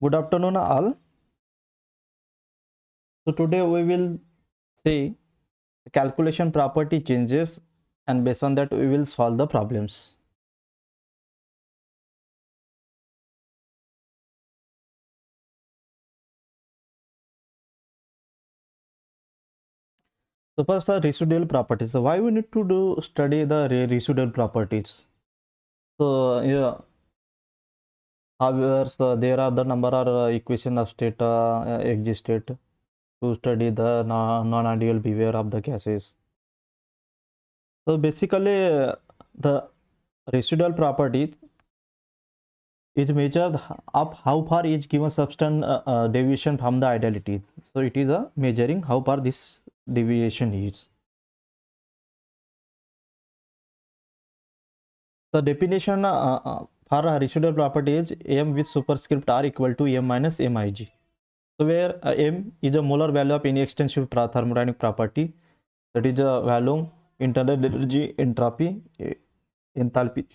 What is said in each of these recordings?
Good afternoon, all. So today we will see calculation property changes, and based on that we will solve the problems. So first, the residual properties. So why we need to do study the residual properties? So yeah, however, so there are the number of equation of state existed to study the non-ideal behavior of the gases. So basically, the residual property is measured up how far each given substance deviation from the ideality. So it is a measuring how far this deviation is. The definition for a residual property is m with superscript r equal to m minus mig. So where m is a molar value of any extensive thermodynamic property, that is a value internal energy, entropy, enthalpy,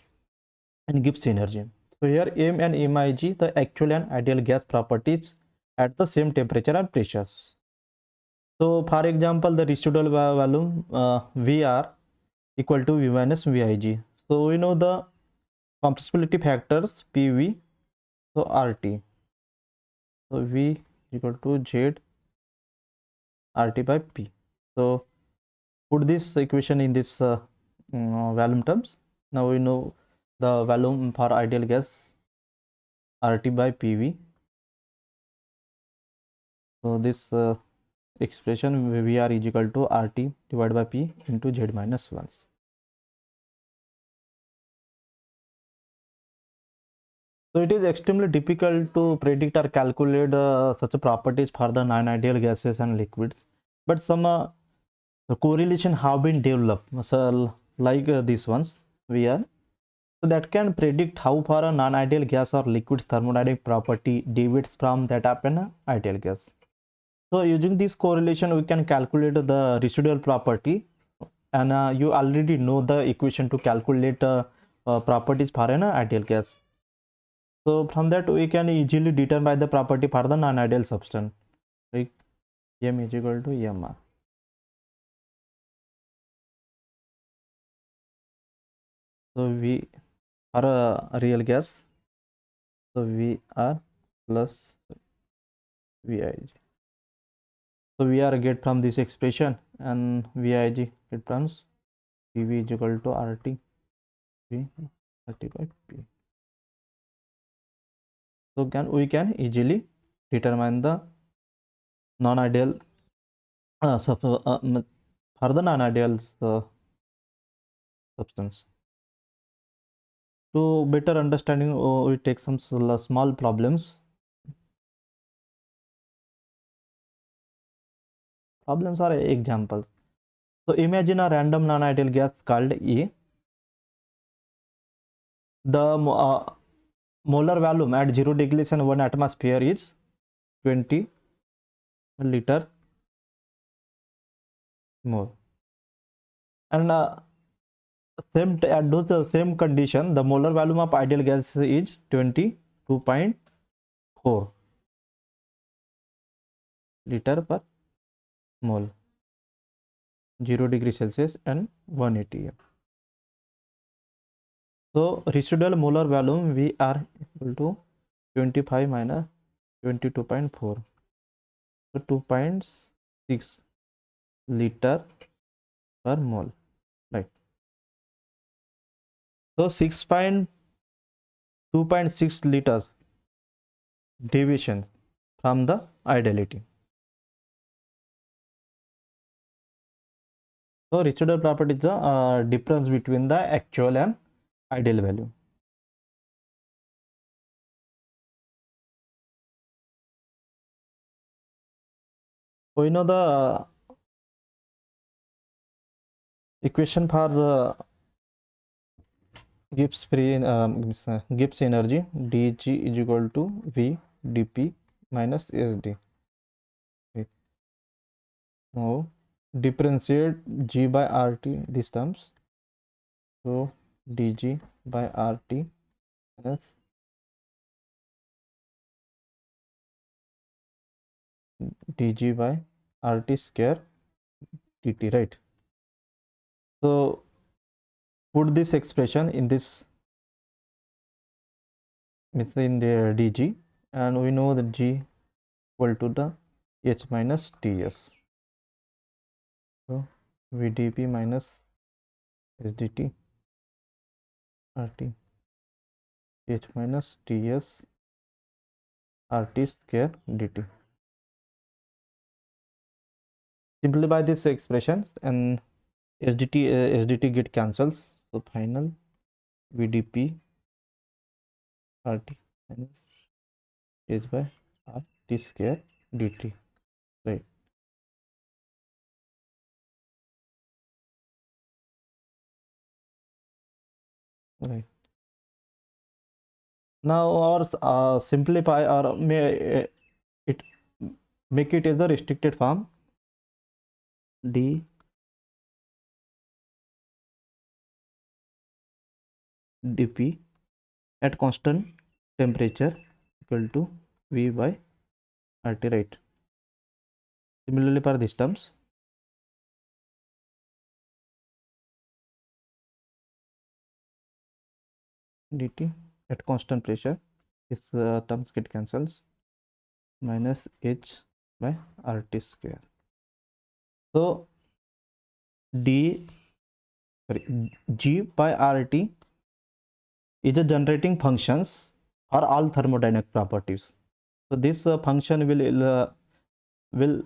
and Gibbs energy. So here m and mig the actual and ideal gas properties at the same temperature and pressures. So for example, the residual volume Vr equal to V minus Vig. So we know the compressibility factors PV, so RT. So V equal to Z RT by P. So put this equation in this volume terms. Now we know the volume for ideal gas RT by PV. So this expression Vr is equal to RT divided by P into Z minus 1. So it is extremely difficult to predict or calculate such properties for the non-ideal gases and liquids, but some correlation have been developed, so like these ones we are, so that can predict how far a non-ideal gas or liquid's thermodynamic property deviates from that of an ideal gas. So using this correlation we can calculate the residual property, and you already know the equation to calculate properties for an ideal gas. So from that we can easily determine the property for the non-ideal substance, like m is equal to mr. So we are a real gas, so Vr plus Vig. So Vr get from this expression, and Vig get from Pv is equal to RT V RT by P. So we can easily determine the non-ideal for the non-ideal substance. To better understanding, we take some small problems. Problems are examples. So imagine a random non-ideal gas called E. The molar volume at 0 degrees and 1 atmosphere is 20 liter mole. And at those same condition, the molar volume of ideal gas is 22.4 liter per mole, 0 degree Celsius and 1 atm. So residual molar volume Vr equal to 25 minus 22.4, so 2.6 liter per mole, right? So 2.6 liters deviation from the ideality. So residual property is the difference between the actual and ideal value. We know the equation for the Gibbs Gibbs energy, dg is equal to v dp minus sd. Okay. Now differentiate g by rt these terms. So dg by rt minus dg by rt square dt, right? So put this expression in this, in the dg, and we know that g equal to the h minus ts. So vdp minus sdt rt h minus ts rt square dt. Simplify these expressions and sdt get cancels, so final vdp rt minus h by rt square dt, right? Right. Now our simplify, or may it make it as a restricted form, d dp at constant temperature equal to v by rt, right? Similarly for these terms, dt at constant pressure, this terms get cancels, minus h by rt square. So d g by rt is a generating functions for all thermodynamic properties. So this function will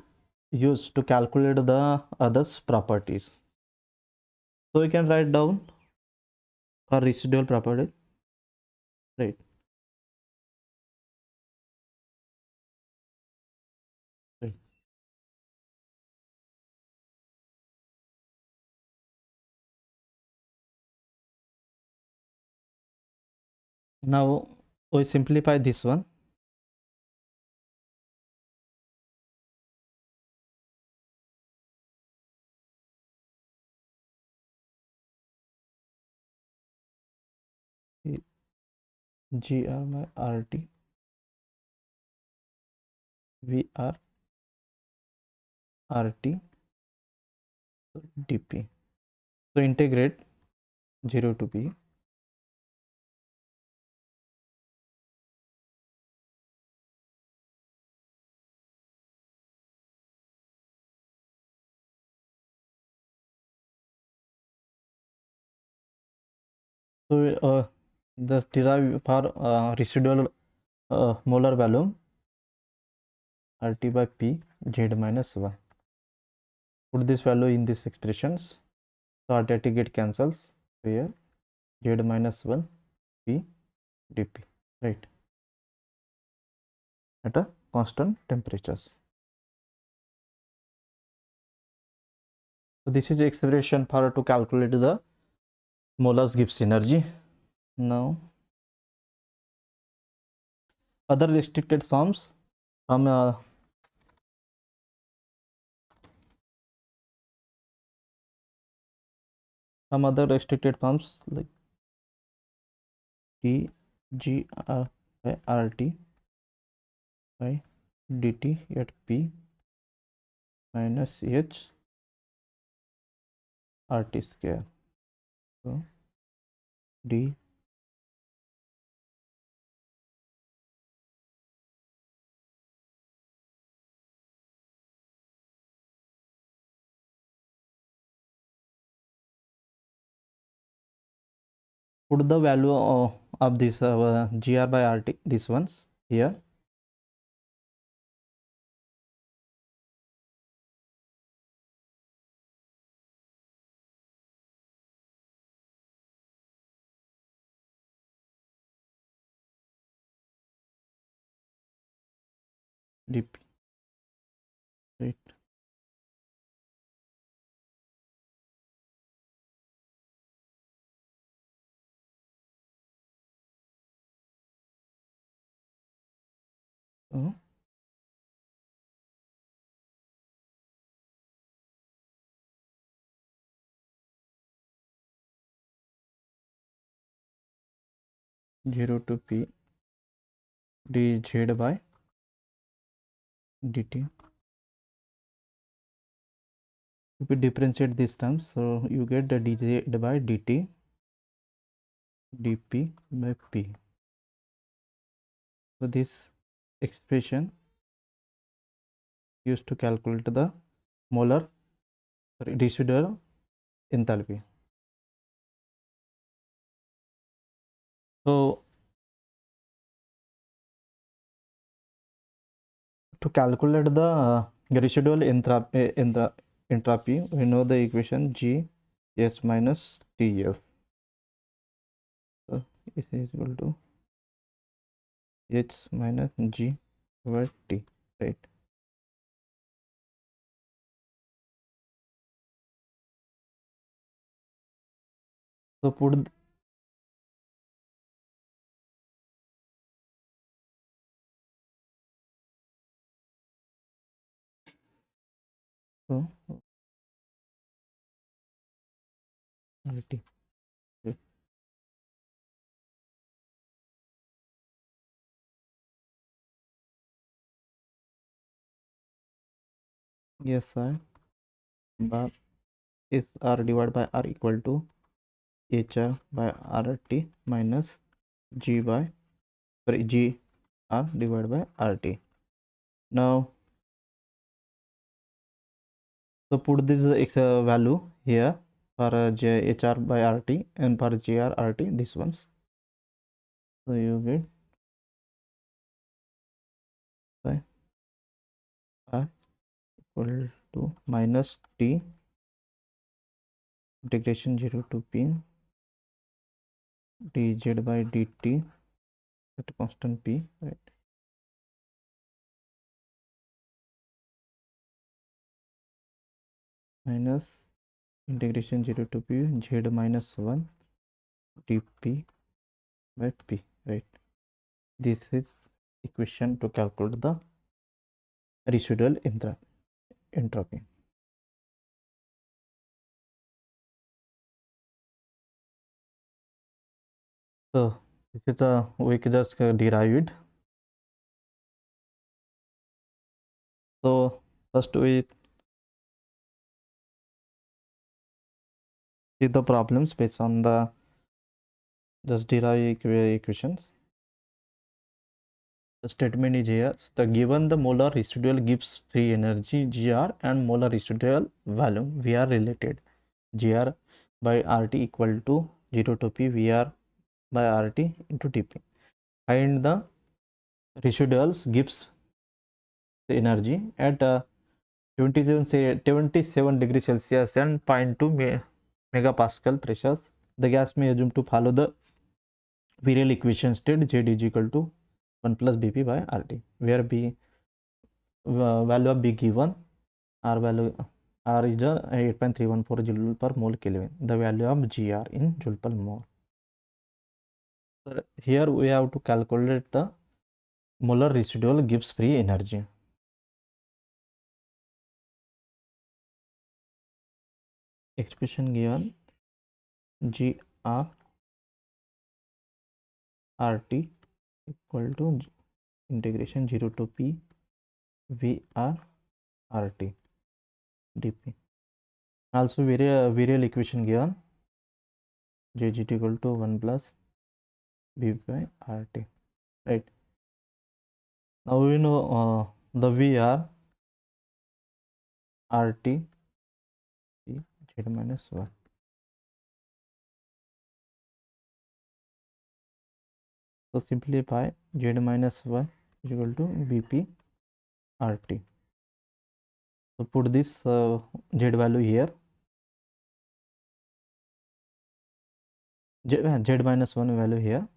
use to calculate the others properties. So we can write down for residual property, right? Right. Now we simplify this one. gr by rt vr rt dp. So integrate 0 to b. So the derive for residual molar volume rt by p z minus 1. Put this value in these expressions. So rt get cancels here, z minus 1 p dp, right, at a constant temperatures. So this is the expression for to calculate the molar's Gibbs energy. Now other restricted forms from some other restricted forms like d g r by rt by dt at p minus h rt square. So d put the value of this gr by rt, these ones here. Dp, right? So 0 to p dz by dt if we differentiate these terms, so you get the dz by dt dp by p. So this expression used to calculate the molar residual enthalpy. So to calculate the residual entropy, we know the equation G S minus T S. So is equal to H minus G over T, right? So put so RT. Yes, I bar is R divided by R equal to HR by RT minus G by G R divided by RT. Now, so put this value here for HR by RT and for GR RT, this ones. So you get by R equal to minus T integration 0 to P dz by dt at constant P, right? Minus integration 0 to P z minus 1 dp by P, right? This is equation to calculate the residual entropy. So this is the we can just derive it. So first we see the problems based on the just derive equations. The statement is here. The given the molar residual gives free energy Gr and molar residual volume Vr related. Gr by RT equal to 0 to P Vr by RT into dp. Find the residuals gives the energy at 27 degrees Celsius and 0.2 megapascal pressures. The gas may assume to follow the virial equation state Z is equal to 1 plus Bp by RT, where B value of B given, R value R is 8.314 joule per mole Kelvin. The value of Gr in joule per mole. So here we have to calculate the molar residual Gibbs free energy. Expression given Gr RT equal to integration 0 to P Vr RT dp. Also virial equation given J is equal to 1 plus B by RT, right? Now we know the Vr RT Z minus 1. So simplify Z minus 1 is equal to Bp RT. So put this Z value here. Z minus 1 value here.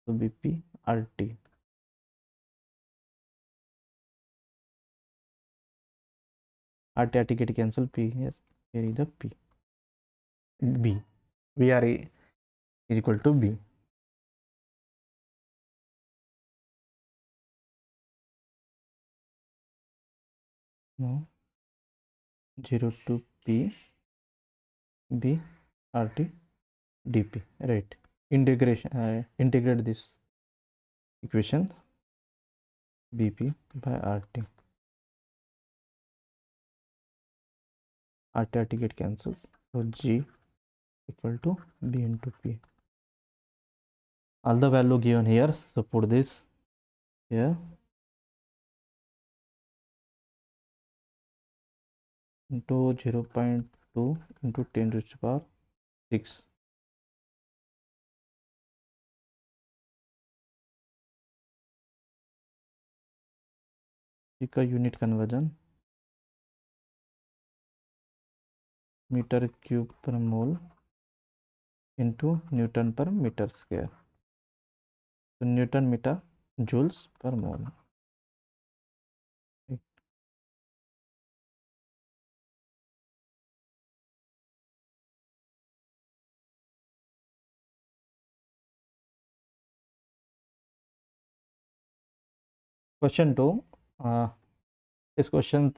So Bp RT. RT get cancel P. Yes, here is a P. B. Vr is equal to B. Now 0 to P B RT dp, right? Integration integrate this equation Bp by RT. RT get cancels. So G equal to B into P. All the value given here. So put this here into 0.2 into 10 to the power 6. इसका unit conversion metre cube पर मोल into Newton पर metre square. तो Newton metre joules per mole. Question 2. This question,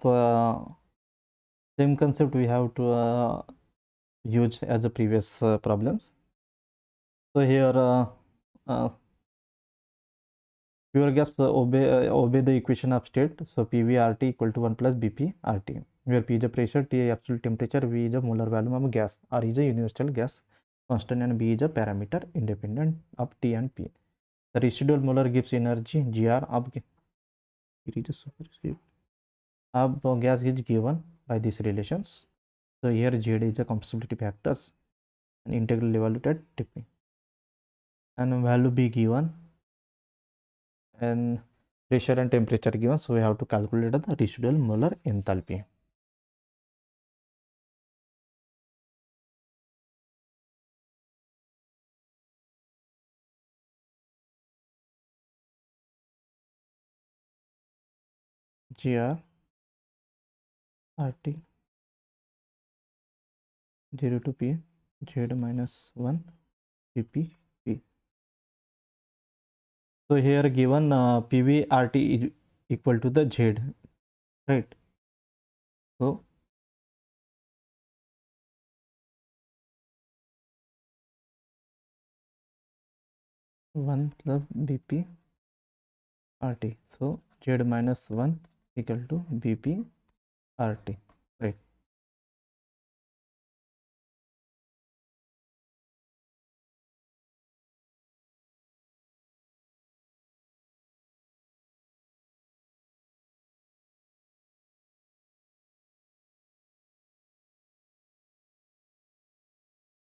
same concept we have to use as the previous problems. So here pure gas obey the equation of state. So PV RT equal to 1 plus BP RT, where P is the pressure, T is absolute temperature, V is the molar volume of gas, R is a universal gas constant, and B is a parameter independent of T and P. The residual molar gives energy GR of gas is given by these relations. So here Z is the compressibility factors and integral evaluated Tp, and value be given and pressure and temperature given. So we have to calculate the residual molar enthalpy. GR RT 0 to P Z minus 1 PP P. So here given PV RT is equal to the Z, right? So 1 plus BP RT. So Z minus 1 equal to BP RT, right?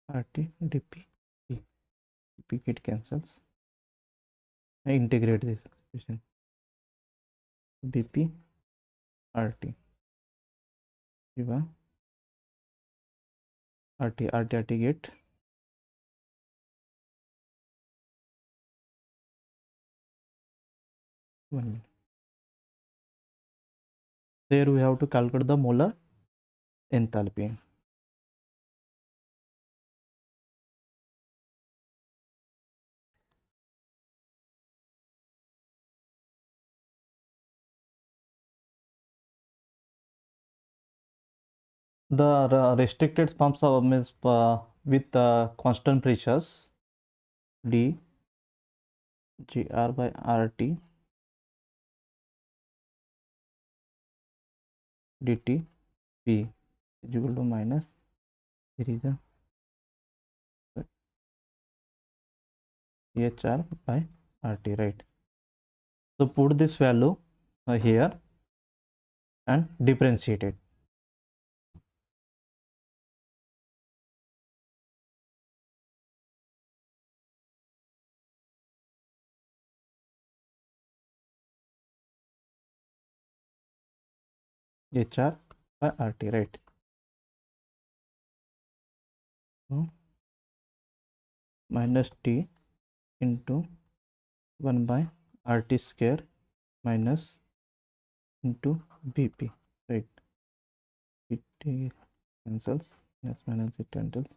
RT dP P. P it cancels. I integrate this expression. BP RT. RT get 1 minute. There we have to calculate the molar enthalpy. The restricted pumps are means with constant pressures D GR by RT dt P is equal to minus here is a HR by RT, right? So put this value here and differentiate it. HR by RT, right? So minus T into 1 by RT square minus into BP, right? It cancels, yes, minus it cancels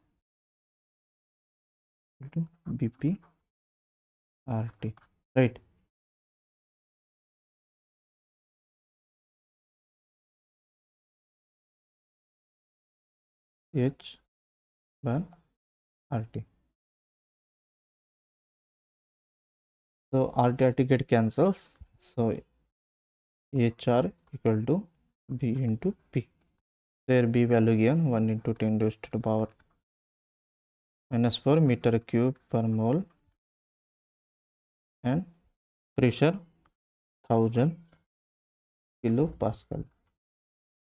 into BP RT, right? H by RT. So RT get cancels. So HR equal to B into P. There B value given 1 into 10 raised to the power -4 meter cube per mole and pressure 1000 kilo Pascal.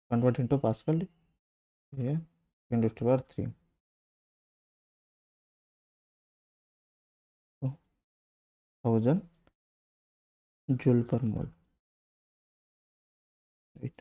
Convert into Pascal here 10 raised to the power 3. So 1000 joule per mole. Right.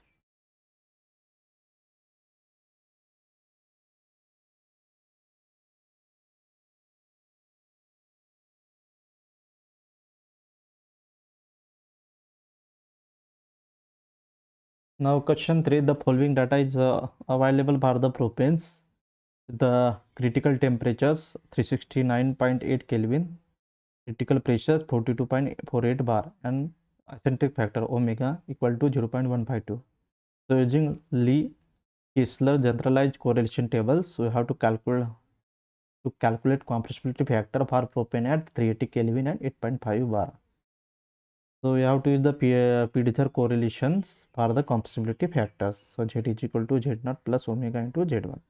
Now question 3, the following data is available for the propanes. The critical temperatures 369.8 Kelvin, critical pressures 42.48 bar, and eccentric factor omega equal to 0.152. So using Lee-Kessler generalized correlation tables, we have to calculate compressibility factor for propane at 380 Kelvin and 8.5 bar. So we have to use the Pfizer correlations for the compressibility factors. So Z is equal to Z0 plus omega into Z1.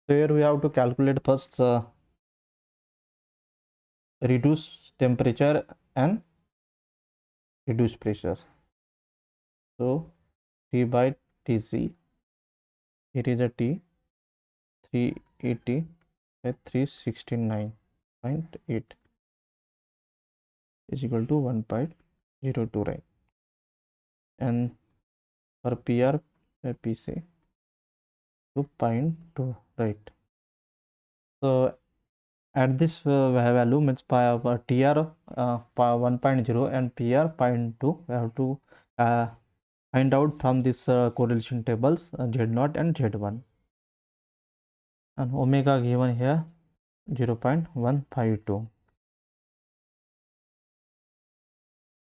So here we have to calculate first reduce temperature and reduce pressure. So T by Tc, here is a T 380 at 369.8 is equal to 1.02, right? And for PR PC 2.2, right? So at this value means TR 1.0 and PR 0.2, we have to find out from this correlation tables Z0 and Z1, and omega given here 0.152.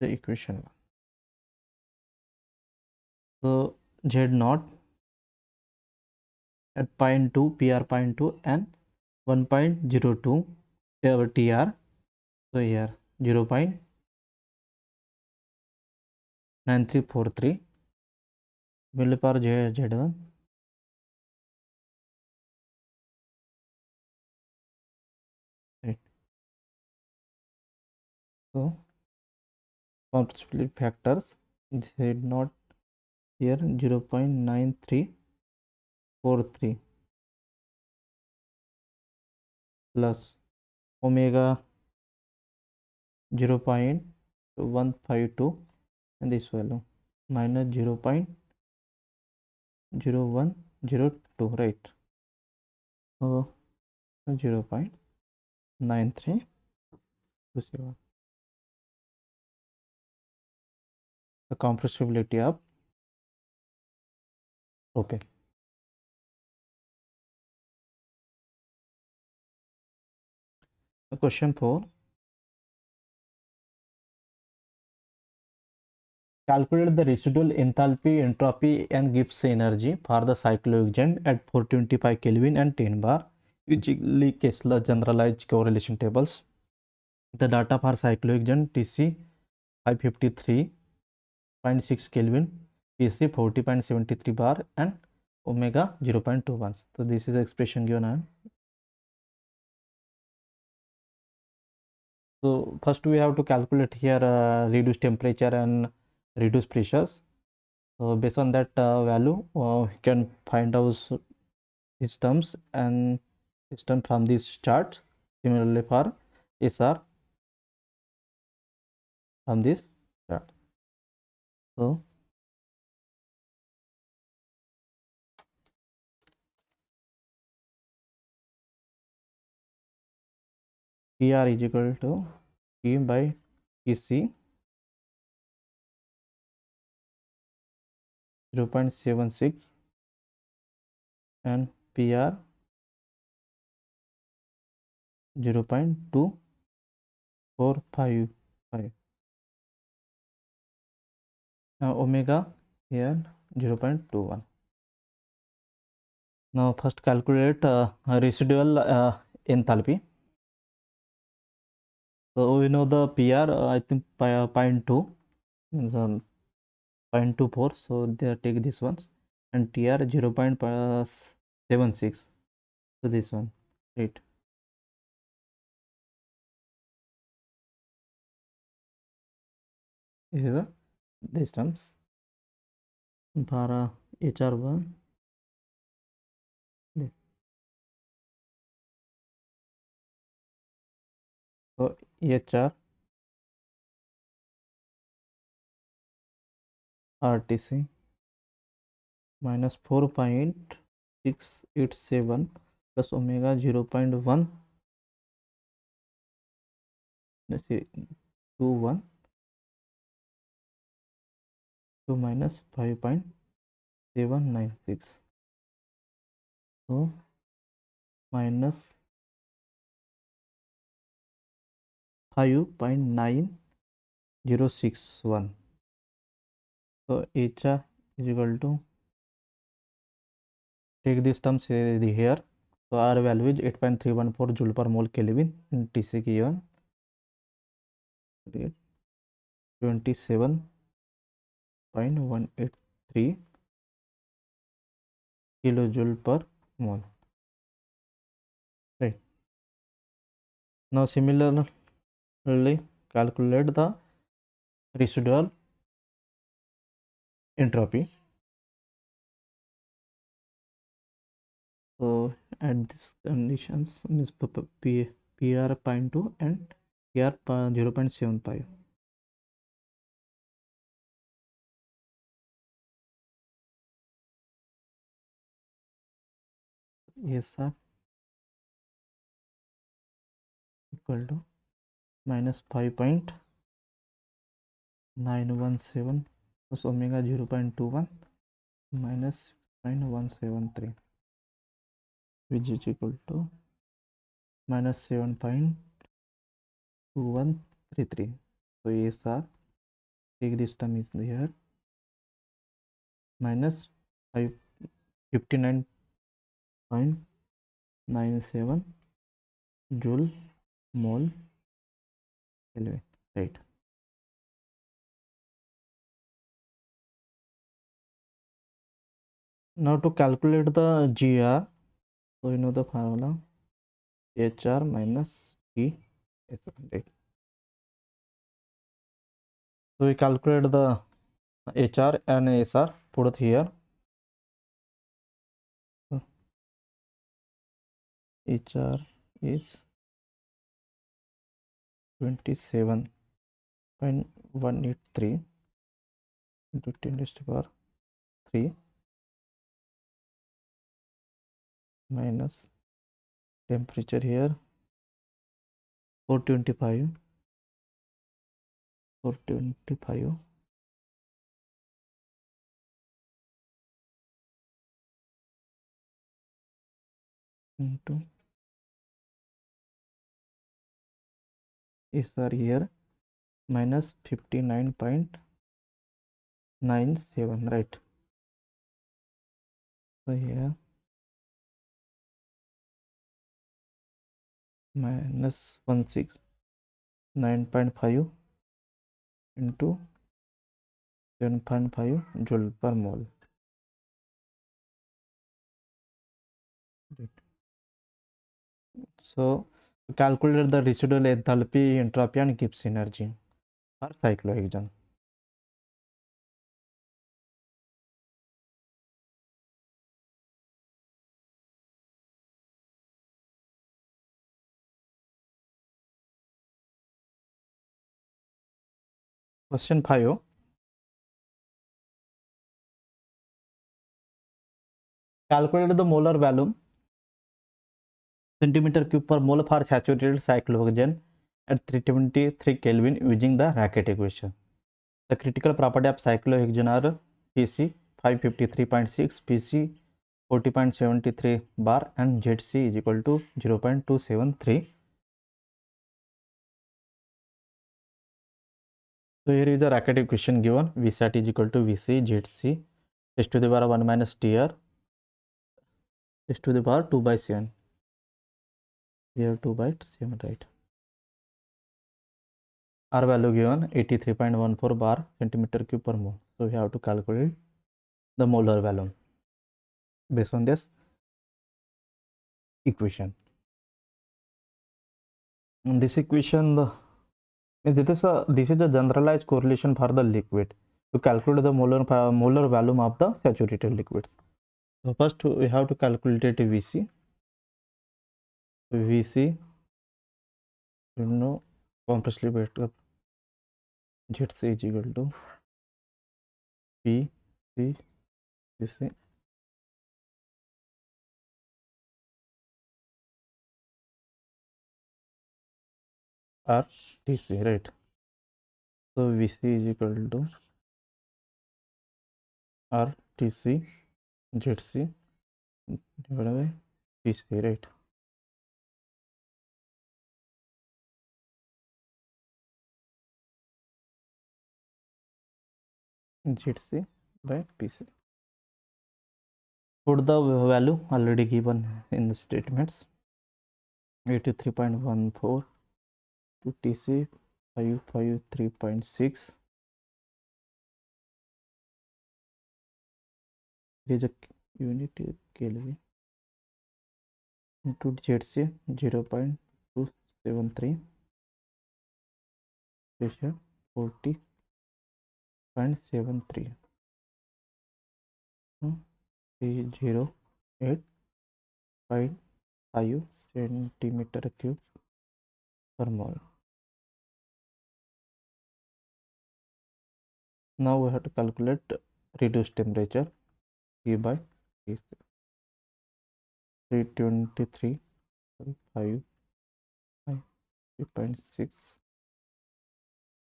The equation 1. So Z0 at 0.2, PR 0.2 and 1.02 TR. So here 0.9343 millibar Z1. Right. So compressibility factors Z0 here 0.9343 plus omega 0.152 and this value minus 0.0102, right? So 0.9327. The compressibility of propane. Question 4. Calculate the residual enthalpy, entropy, and Gibbs energy for the cyclohexane at 425 Kelvin and 10 bar using Lee-Kessler generalized correlation tables. The data for cyclohexane Tc 553.6 Kelvin, Pc 40.73 bar, and omega 0.21. So this is the expression given. So first we have to calculate here reduce temperature and reduce pressures. So based on that value, we can find out these terms and this term from this chart. Similarly for SR from this chart. So PR is equal to P by PC 0.76 and PR 0.2455. Now omega here 0.21. Now first calculate residual enthalpy. So we know the PR I think 0.2 is 0.24, so they take this one, and TR 0.76, so this one, right? This is the distance. Para HR1, so HR RTC minus 4.687 plus omega 0.1, let's see, 21 to minus 5.796, so minus 5.9061. So HR is equal to, take this term say the here, so R value is 8.314 joule per mole Kelvin, and TC given 27.183 kilojoule per mole, right? Now similarly calculate the residual entropy. So at this conditions means PR 0.2 and PR 0.75. Yes sir, equal to minus 5.917 plus omega 0.21 minus 6.173, which is equal to minus 7.2133. So yes sir, take this term is here, minus 59.97 joule mole Kelvin, right? Now to calculate the GR, so you know the formula HR minus T, right? So we calculate the HR and SR, put it here. So HR is 27.183 into 10 raised to power 3 minus temperature here 425 into SR here minus 59.97, right? So here minus 169.5 into 7.5 joule per mole, right? So calculate the residual enthalpy, entropy and Gibbs energy for cyclohexane. Question 5. Calculate the molar volume centimeter cube per mole for saturated cyclohexane at 323 Kelvin using the Racket equation. The critical property of cyclohexane are Pc 553.6, Pc 40.73 bar, and Zc is equal to 0.273. So here is the Racket equation given. Vsat is equal to Vc Zc s to the power 1 minus Tr s to the power 2 by 7. Here 2 by 7, right? R value given 83.14 bar centimeter cube per mole. So we have to calculate the molar volume based on this equation. And this equation this is a generalized correlation for the liquid to calculate the molar volume of the saturated liquids. So first we have to calculate VC. VC, you know, compressed liquid ZC is equal to PC VC RTC, right? So VC is equal to RTC ZC divided by PC, right? ZC by PC. Put the value already given in the statements. 83.14 to TC 553.6. Is a unit Kelvin into ZC 0.273 pressure 40.73 308.5 centimeter cube per mole. Now we have to calculate reduced temperature T by T. 323.5 3.6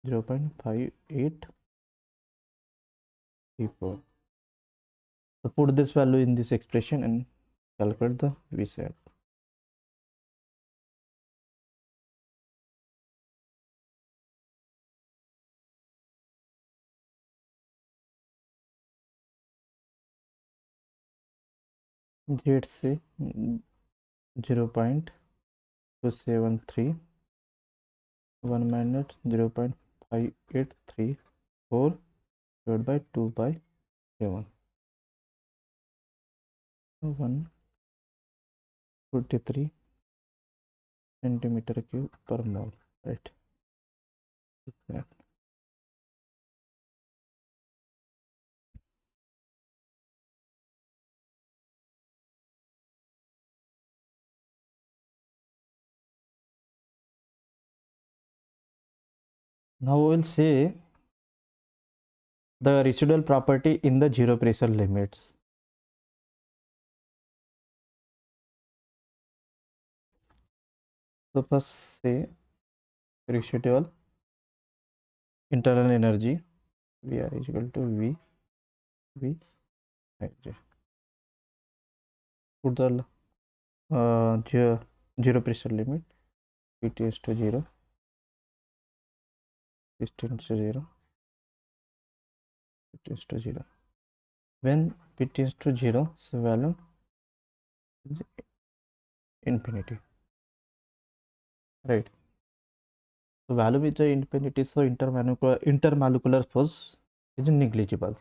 0.5834. So put this value in this expression and calculate the VSAT. ZC 0.273 1 minus 0.5834 divided by 2 by 7. 143 centimeter cube per mole, right? Now we will say the residual property in the zero pressure limits. So first say residual internal energy VR is equal to V Ij. Put the zero pressure limit, P tends to 0, this tends to 0, P tends to 0. When P tends to 0, so value is infinity, right? So value is infinity, so intermolecular force is negligible.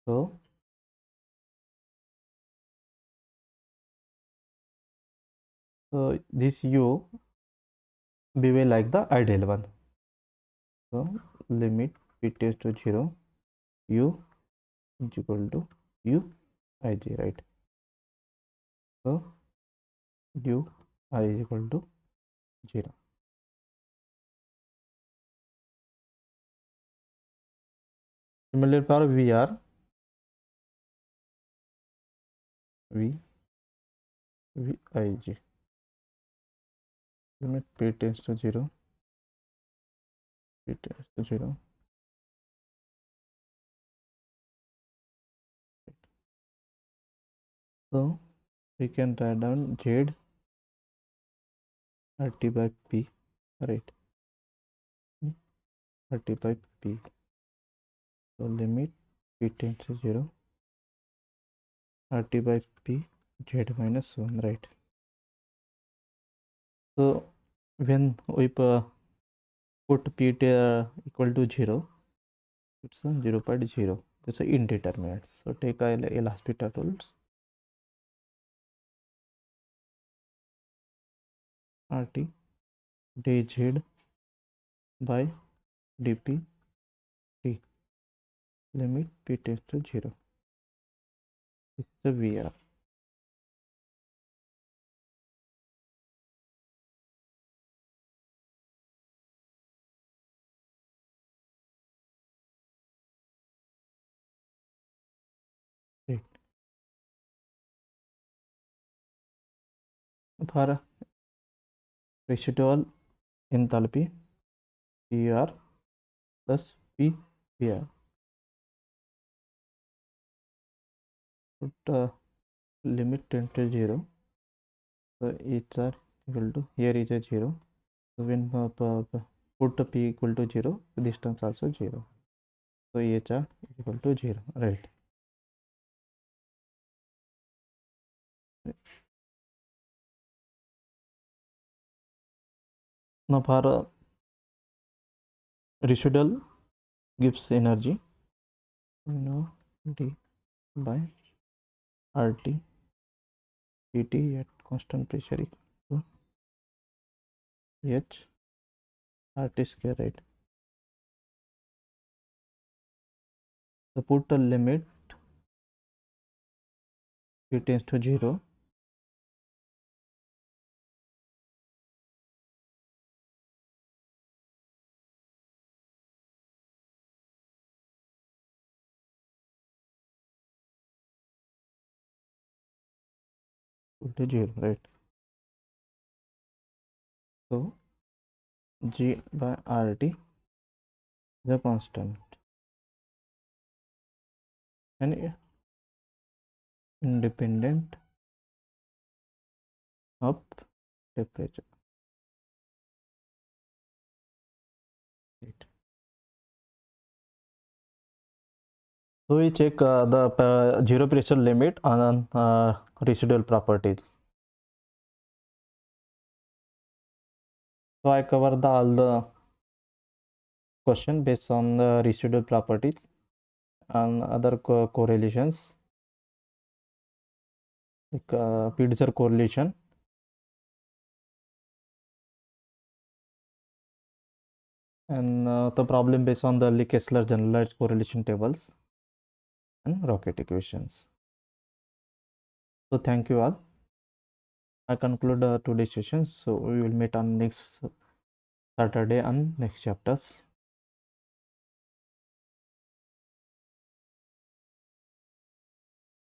So this U behave like the ideal one. So limit P tends to 0, U is equal to U Ij, right? So U I is equal to 0. Similarly for VR, Vij, limit P tends to 0, P tends to 0. So we can write down Z RT by P, right? RT by P. So limit P tends to 0, RT by P, Z minus 1, right? So when we put P equal to 0, it's a 0.0. That's a indeterminate. So take a L hospital rules. RT dz by dp t, limit p tends to 0. This is the VR. Right. For residual enthalpy PR plus PVR. Put limit tends to 0. So each are equal to, here is a 0. So when put p equal to 0, this terms also 0. So each are equal to 0. Right. Now for residual Gibbs energy, we know d by RT pt at constant pressure equal to h RT square, right? So put a limit p tends to 0. Equal to 0, right? So G by RT is a constant and independent of temperature. Right. So we check the zero pressure limit on residual properties. So I cover all the question based on the residual properties and other correlations like Pitzer correlation and the problem based on the Kessler generalized correlation tables and rocket equations. So thank you all. I conclude today's session. So we will meet on next Saturday on next chapters.